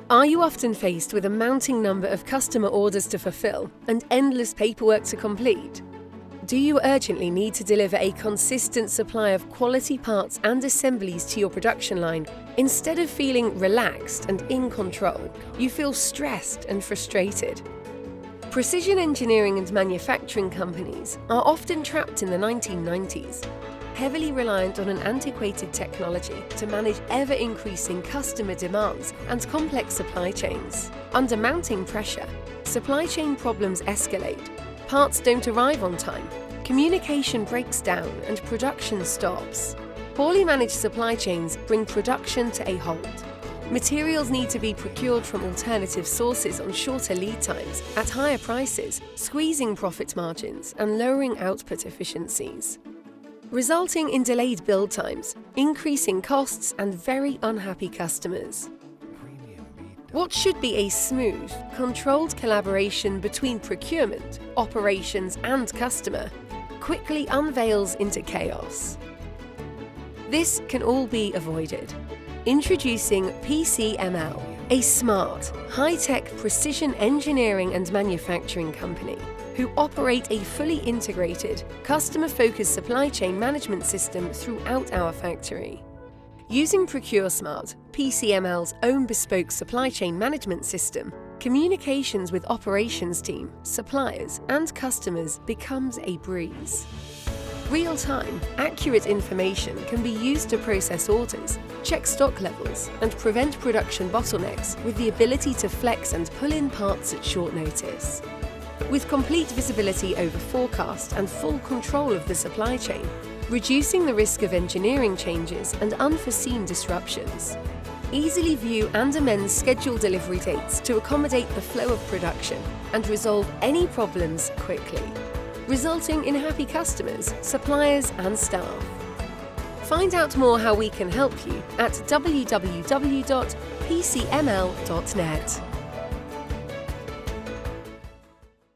Are you often faced with a mounting number of customer orders to fulfill and endless paperwork to complete? Do you urgently need to deliver a consistent supply of quality parts and assemblies to your production line? Instead of feeling relaxed and in control, you feel stressed and frustrated. Precision engineering and manufacturing companies are often trapped in the 1990s, heavily reliant on an antiquated technology to manage ever-increasing customer demands and complex supply chains. Under mounting pressure, supply chain problems escalate, parts don't arrive on time, communication breaks down and production stops. Poorly managed supply chains bring production to a halt. Materials need to be procured from alternative sources on shorter lead times at higher prices, squeezing profit margins and lowering output efficiencies, resulting in delayed build times, increasing costs and very unhappy customers. What should be a smooth, controlled collaboration between procurement, operations and customer quickly unveils into chaos. This can all be avoided. Introducing PCML, a smart, high-tech precision engineering and manufacturing company who operate a fully integrated, customer-focused supply chain management system throughout our factory. Using ProcureSmart, PCML's own bespoke supply chain management system, communications with operations team, suppliers, and customers becomes a breeze. Real-time, accurate information can be used to process orders, check stock levels, and prevent production bottlenecks with the ability to flex and pull in parts at short notice. With complete visibility over forecast and full control of the supply chain, reducing the risk of engineering changes and unforeseen disruptions. Easily view and amend scheduled delivery dates to accommodate the flow of production and resolve any problems quickly, resulting in happy customers, suppliers and staff. Find out more how we can help you at www.pcml.net.